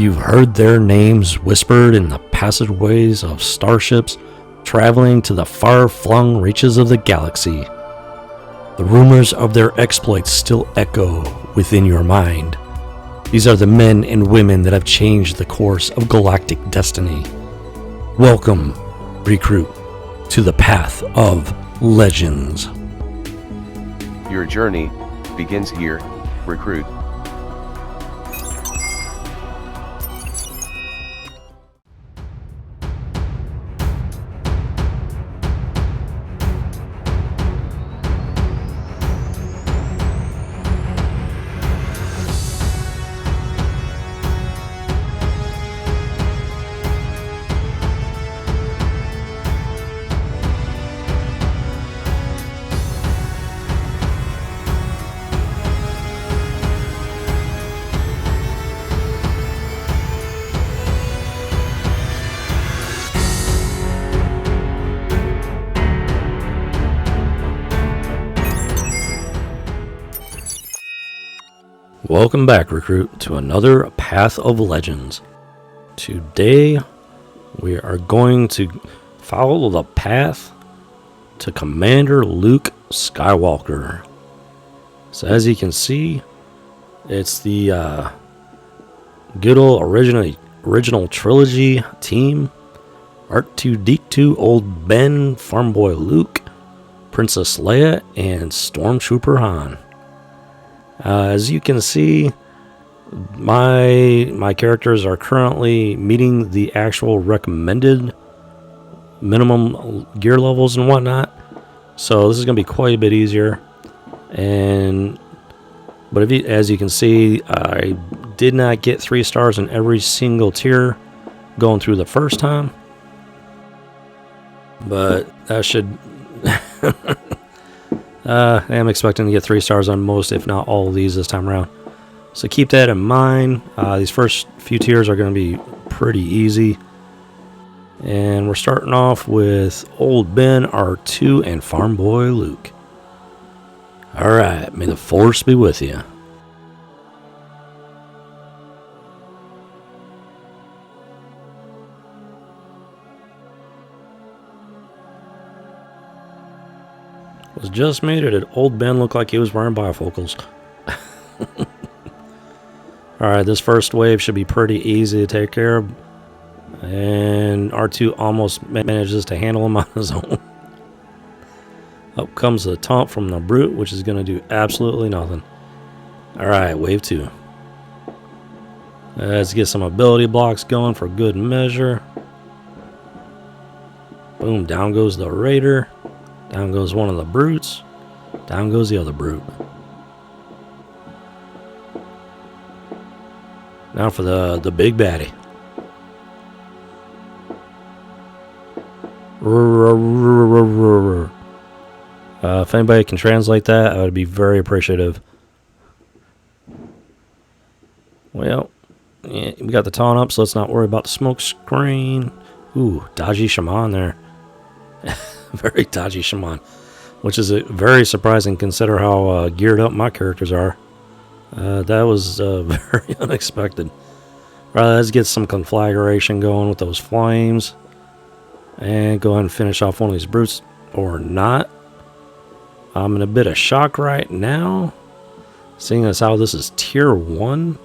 You've heard their names whispered in the passageways of starships traveling to the far-flung reaches of the galaxy. The rumors of their exploits still echo within your mind. These are the men and women that have changed the course of galactic destiny. Welcome, recruit, to the path of legends. Your journey begins here, recruit. Welcome back, recruit, to another Path of Legends. Today, we are going to follow the path to Commander Luke Skywalker. So as you can see, it's the good old original trilogy team. R2-D2, Old Ben, Farm Boy Luke, Princess Leia, and Stormtrooper Han. As you can see, my characters are currently meeting the actual recommended minimum gear levels and whatnot, so this is going to be quite a bit easier. But as you can see, I did not get 3 stars in every single tier going through the first time, but that should I am expecting to get 3 stars on most, if not all of these this time around. So keep that in mind. These first few tiers are going to be pretty easy. And we're starting off with Old Ben, R2, and Farm Boy Luke. Alright, may the Force be with you. Was just made it. Old Ben looked like he was wearing bifocals. Alright, this first wave should be pretty easy to take care of. And R2 almost manages to handle him on his own. Up comes the taunt from the Brute, which is going to do absolutely nothing. Alright, wave 2. Let's get some ability blocks going for good measure. Boom, down goes the Raider. Down goes one of the Brutes. Down goes the other Brute. Now for the big baddie. If anybody can translate that, I would be very appreciative. Well, yeah, we got the taunt up, so let's not worry about the smoke screen. Ooh, dodgy shaman there. Very dodgy shaman, which is very surprising consider how geared up my characters are. That was very unexpected. Right, let's get some conflagration going with those flames. And go ahead and finish off one of these brutes, or not. I'm in a bit of shock right now, seeing as how this is tier 1.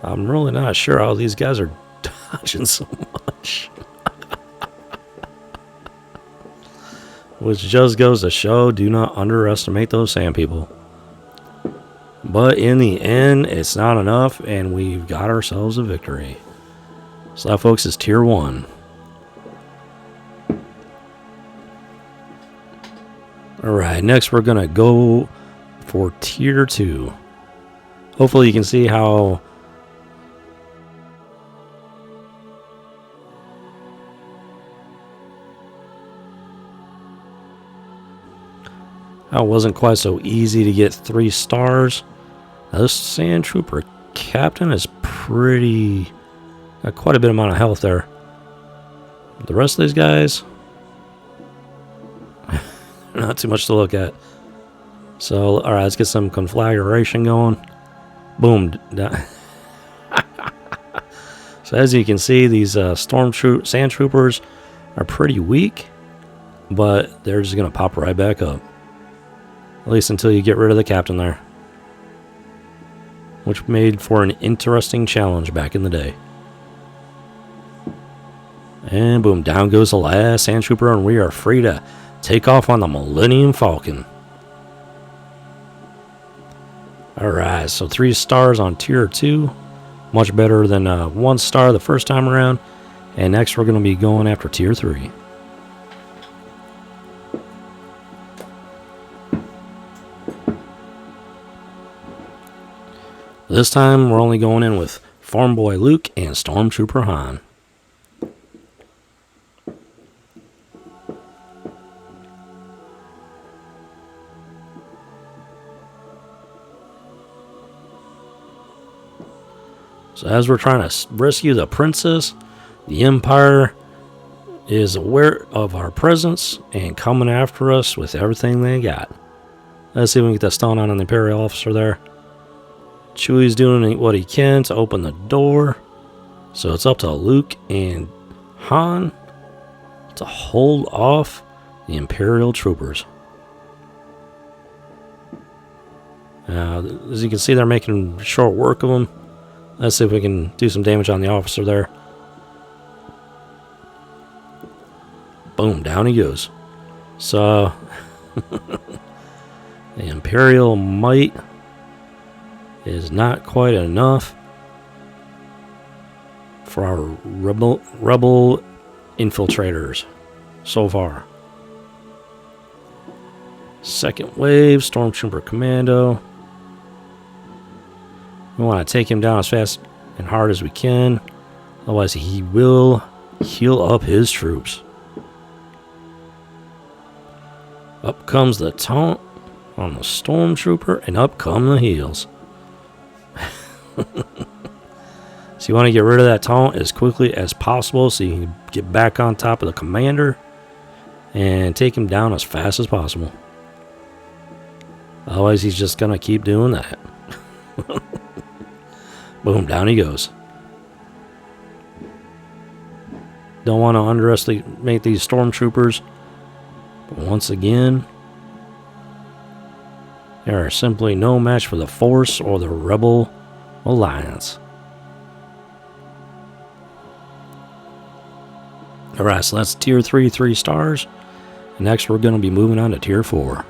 I'm really not sure how these guys are dodging so much. Which just goes to show, do not underestimate those sand people. But in the end, it's not enough, and we've got ourselves a victory. So that, folks, is tier 1. Alright, next we're going to go for tier 2. Hopefully you can see how it wasn't quite so easy to get 3 stars. Now this Sand Trooper Captain is pretty... got quite a bit amount of health there. The rest of these guys... not too much to look at. So, alright, let's get some conflagration going. Boom. So as you can see, these sand troopers are pretty weak, but they're just going to pop right back up. At least until you get rid of the captain there. Which made for an interesting challenge back in the day. And boom, down goes the last sand trooper, and we are free to take off on the Millennium Falcon. Alright, so 3 stars on tier 2. Much better than 1 star the first time around. And next we're going to be going after tier 3. This time we're only going in with Farm Boy Luke and Stormtrooper Han. So as we're trying to rescue the princess, the Empire is aware of our presence and coming after us with everything they got. Let's see if we can get that stun on the Imperial officer there. Chewie's doing what he can to open the door. So it's up to Luke and Han to hold off the Imperial troopers. As you can see, they're making short work of them. Let's see if we can do some damage on the officer there. Boom, down he goes. So, the Imperial might is not quite enough for our rebel infiltrators so far. Second wave, Stormtrooper Commando. We want to take him down as fast and hard as we can. Otherwise, he will heal up his troops. Up comes the taunt on the Stormtrooper, and up come the heals. So you want to get rid of that taunt as quickly as possible so you can get back on top of the commander and take him down as fast as possible. Otherwise, he's just going to keep doing that. Boom, down he goes. Don't want to underestimate these stormtroopers. But once again, they are simply no match for the Force or the Rebel Alliance. Alright, so that's tier 3, 3 stars. Next, we're going to be moving on to tier 4.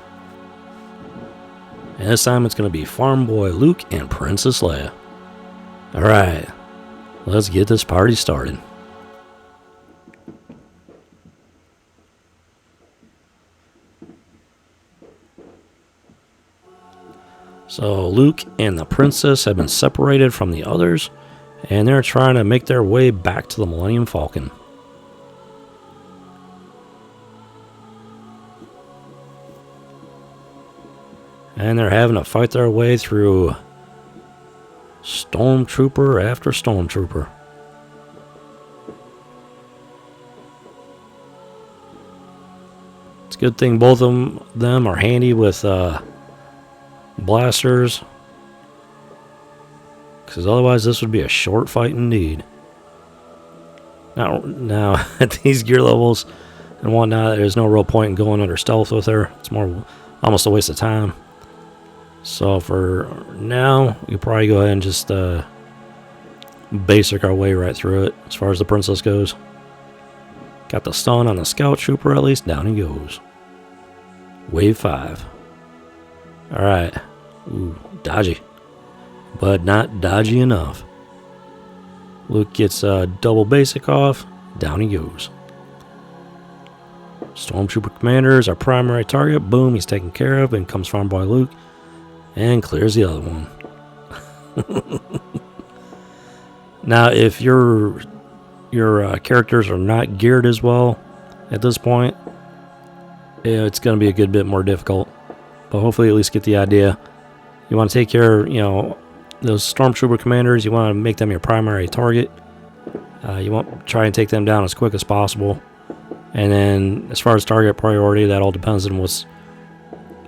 And this time, it's going to be Farm Boy Luke and Princess Leia. Alright, let's get this party started. So Luke and the princess have been separated from the others, and they're trying to make their way back to the Millennium Falcon. And they're having to fight their way through Stormtrooper after Stormtrooper. It's a good thing both of them are handy with blasters, because otherwise this would be a short fight indeed. Now at these gear levels and whatnot, there's no real point in going under stealth with her. It's more almost a waste of time. So for now, we probably go ahead and just basic our way right through it as far as the princess goes. Got the stun on the scout trooper, at least. Down he goes. Wave 5. Alright. Ooh, dodgy. But not dodgy enough. Luke gets double basic off. Down he goes. Stormtrooper Commander is our primary target. Boom, he's taken care of. And comes Farm Boy Luke. And clears the other one. Now, if your characters are not geared as well at this point, it's going to be a good bit more difficult. But hopefully at least get the idea. You want to take care of, those Stormtrooper Commanders. You want to make them your primary target. You want to try and take them down as quick as possible. And then as far as target priority, that all depends on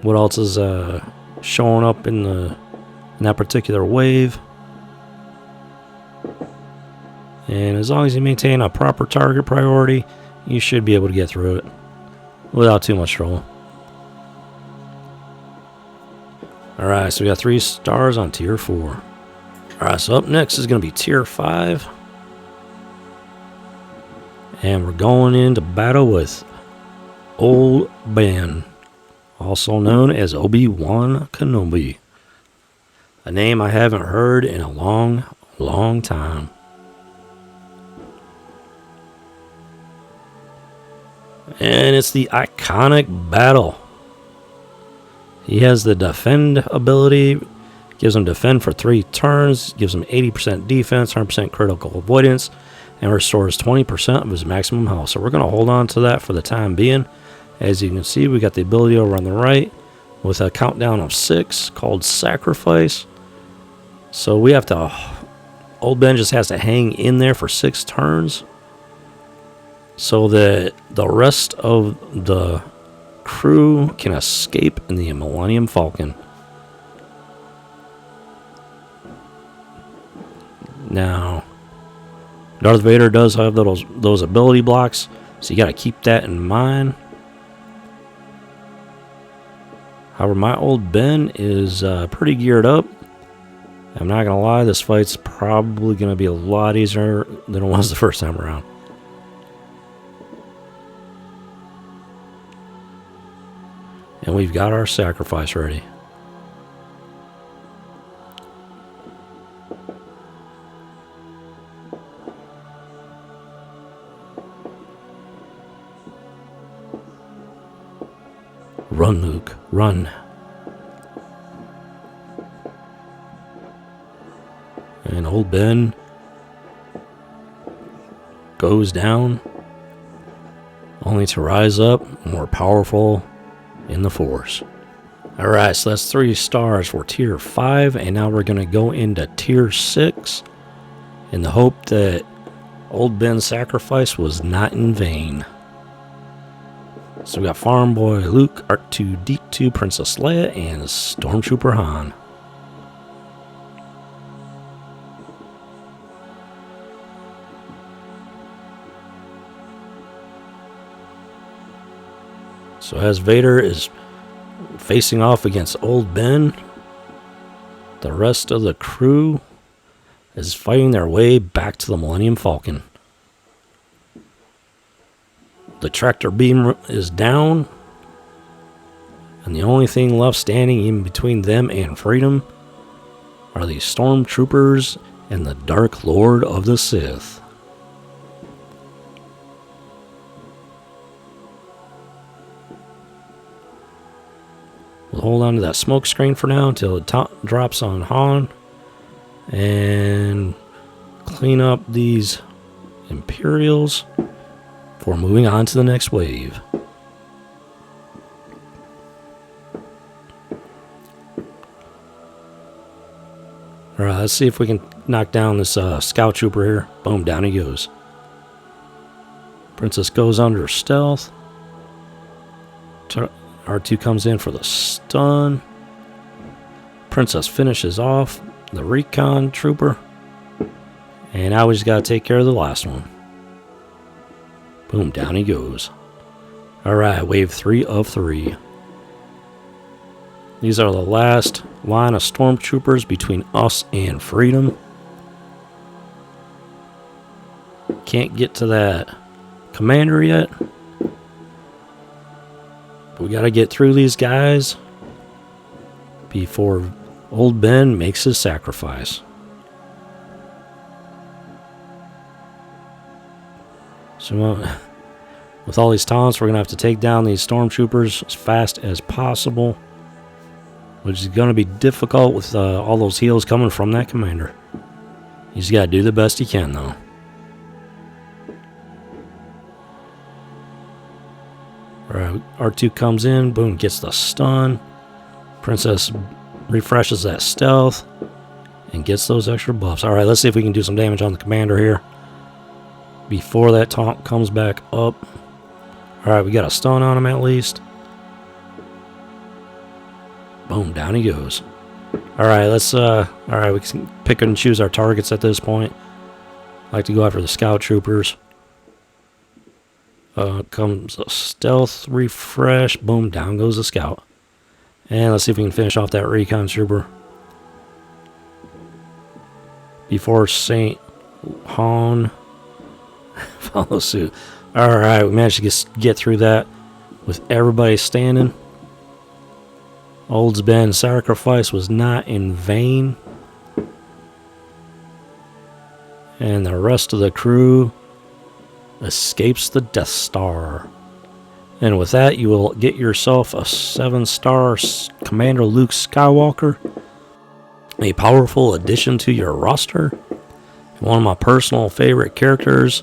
what else is showing up in that particular wave. And as long as you maintain a proper target priority, you should be able to get through it without too much trouble. Alright, so we got 3 stars on tier 4. Alright, so up next is going to be tier 5. And we're going into battle with Old Ben, also known as Obi-Wan Kenobi. A name I haven't heard in a long, long time. And it's the iconic battle. He has the defend ability, gives him defend for 3 turns, gives him 80% defense, 100% critical avoidance, and restores 20% of his maximum health. So we're going to hold on to that for the time being. As you can see, we got the ability over on the right with a countdown of 6 called Sacrifice. So we have to, Old Ben just has to hang in there for 6 turns so that the rest of the crew can escape in the Millennium Falcon. Now, Darth Vader does have those ability blocks, so you got to keep that in mind. However, my Old Ben is pretty geared up. I'm not going to lie, this fight's probably going to be a lot easier than it was the first time around. And we've got our sacrifice ready. Run, Luke, run. And Old Ben goes down, only to rise up more powerful in the Force. Alright, so that's 3 stars for tier 5, and now we're going to go into tier 6 in the hope that Old Ben's sacrifice was not in vain. So we got Farm Boy Luke, R2-D2, Princess Leia, and Stormtrooper Han. So as Vader is facing off against Old Ben, the rest of the crew is fighting their way back to the Millennium Falcon. The tractor beam is down, and the only thing left standing in between them and freedom are the stormtroopers and the Dark Lord of the Sith. We'll hold on to that smoke screen for now until it drops on Han, and clean up these Imperials before moving on to the next wave. Alright, let's see if we can knock down this scout trooper here. Boom, down he goes. Princess goes under stealth. R2 comes in for the stun. Princess finishes off the recon trooper. And now we just got to take care of the last one. Boom, down he goes. Alright, wave 3 of 3. These are the last line of stormtroopers between us and freedom. Can't get to that commander yet. But we got to get through these guys before Old Ben makes his sacrifice. So with all these taunts, we're going to have to take down these stormtroopers as fast as possible, which is going to be difficult with all those heals coming from that commander. You just got to do the best you can, though. Alright, R2 comes in, boom, gets the stun. Princess refreshes that stealth and gets those extra buffs. Alright, let's see if we can do some damage on the commander here before that taunt comes back up. Alright, we got a stun on him at least. Boom, down he goes. Alright, let's alright, we can pick and choose our targets at this point. I like to go after the scout troopers. Comes a stealth refresh. Boom, down goes the scout. And let's see if we can finish off that recon trooper before St. Hon follows suit. Alright, we managed to get through that with everybody standing. Old's been sacrifice was not in vain. And the rest of the crew escapes the Death Star. And with that, you will get yourself a 7-star Commander Luke Skywalker, a powerful addition to your roster, one of my personal favorite characters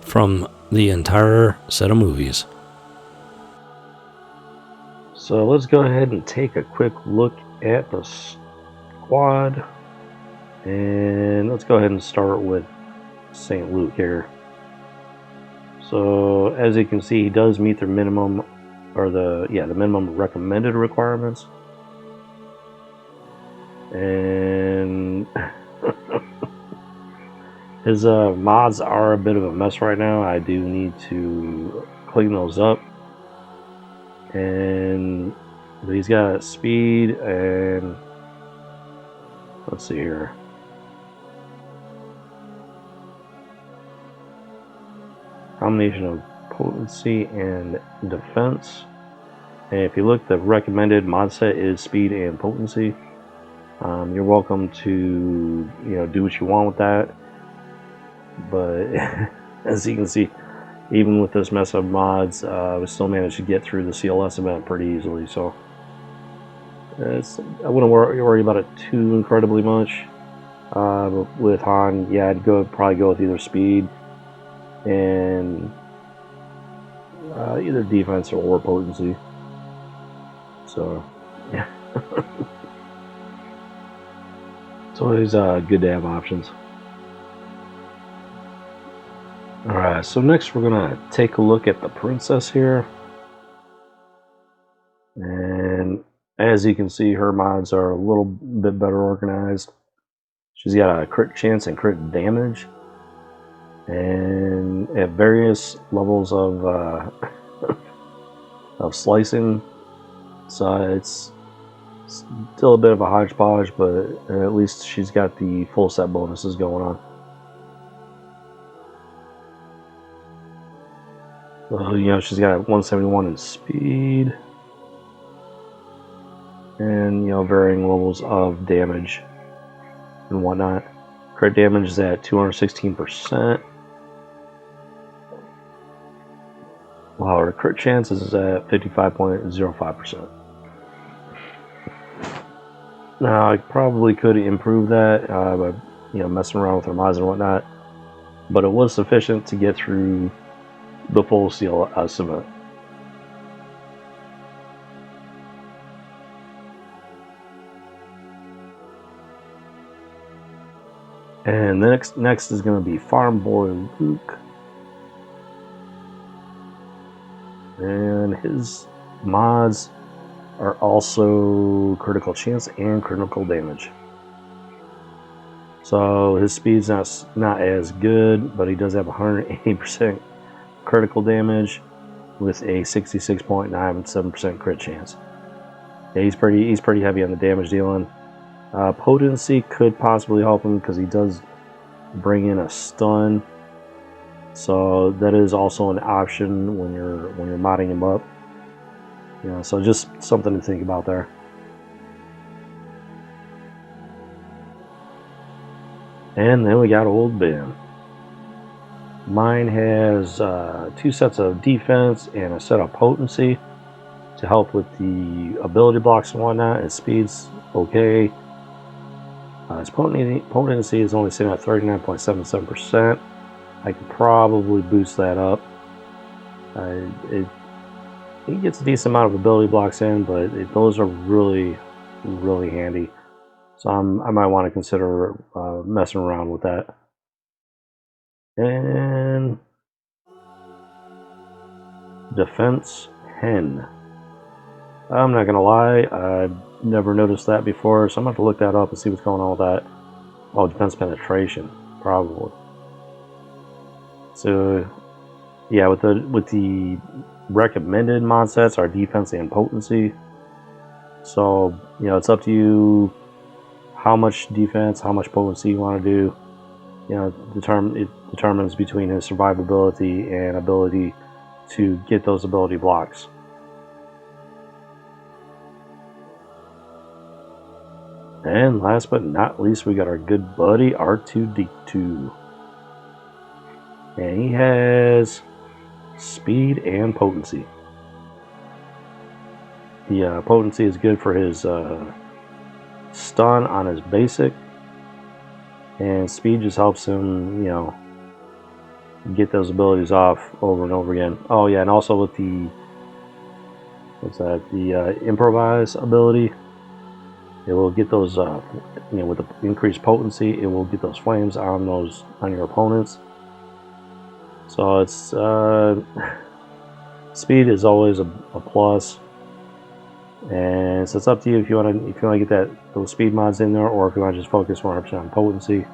from the entire set of movies. So let's go ahead and take a quick look at the squad, and let's go ahead and start with St. Luke here. So as you can see, he does meet the minimum, or the minimum recommended requirements. And his mods are a bit of a mess right now. I do need to clean those up. And he's got speed and let's see here. Combination of potency and defense. And if you look, the recommended mod set is speed and potency. You're welcome to do what you want with that, but as you can see, even with this mess of mods, we still managed to get through the CLS event pretty easily. So I wouldn't worry about it too incredibly much. But with Han, yeah, I'd probably go with either speed and either defense or potency. So yeah. It's always good to have options. Alright, so next we're going to take a look at the princess here. And as you can see, her mods are a little bit better organized. She's got a crit chance and crit damage. And at various levels of of slicing. So it's still a bit of a hodgepodge, but at least she's got the full set bonuses going on. So, she's got 171 in speed. And, varying levels of damage and whatnot. Crit damage is at 216%. While her crit chance is at 55.05%. Now, I probably could improve that by, messing around with her mods and whatnot. But it was sufficient to get through the full CLS event. And next is going to be Farm Boy Luke. And his mods are also critical chance and critical damage. So his speed's not as good, but he does have 180% critical damage with a 66.97% crit chance. Yeah, he's pretty heavy on the damage dealing. Potency could possibly help him because he does bring in a stun. So that is also an option when you're modding him up. So just something to think about there. And then we got Old Ben. Mine has 2 sets of defense and a set of potency to help with the ability blocks and whatnot. His speed's okay. His potency is only sitting at 39.77%. I could probably boost that up. He gets a decent amount of ability blocks in, but those are really, really handy. So I might want to consider messing around with that. And Defense Hen. I'm not gonna lie, I've never noticed that before, so I'm gonna have to look that up and see what's going on with that. Oh, defense penetration, probably. So yeah, with the recommended mod sets are defense and potency. So it's up to you how much defense, how much potency you want to do. It determines between his survivability and ability to get those ability blocks. And last but not least, we got our good buddy R2-D2. And he has speed and potency. The potency is good for his stun on his basic, and speed just helps him, get those abilities off over and over again. Oh yeah, and also with the improvise ability, it will get those with the increased potency, it will get those flames on your opponents. So it's speed is always a plus, and so it's up to you if you want to get those speed mods in there, or if you want to just focus 100% on potency.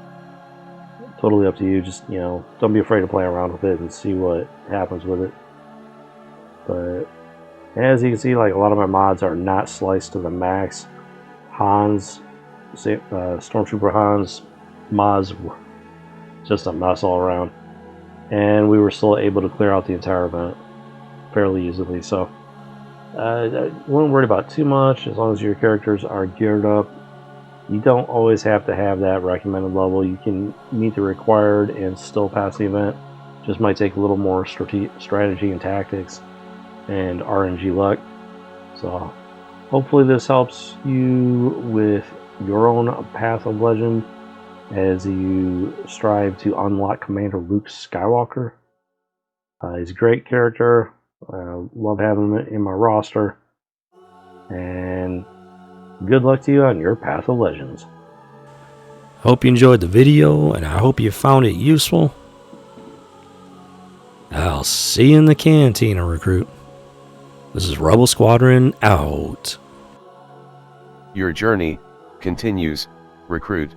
Totally up to you. Just don't be afraid to play around with it and see what happens with it. But as you can see, like, a lot of my mods are not sliced to the max. Stormtrooper Han's mods were just a mess all around, and we were still able to clear out the entire event fairly easily. So I wouldn't worry about too much as long as your characters are geared up. You don't always have to have that recommended level. You can meet the required and still pass the event. Just might take a little more strategy and tactics and RNG luck. So hopefully this helps you with your own path of legend as you strive to unlock Commander Luke Skywalker. He's a great character. Love having him in my roster. And good luck to you on your path of legends. Hope you enjoyed the video, and I hope you found it useful. I'll see you in the cantina, recruit. This is Rebel Squadron out. Your journey continues, recruit.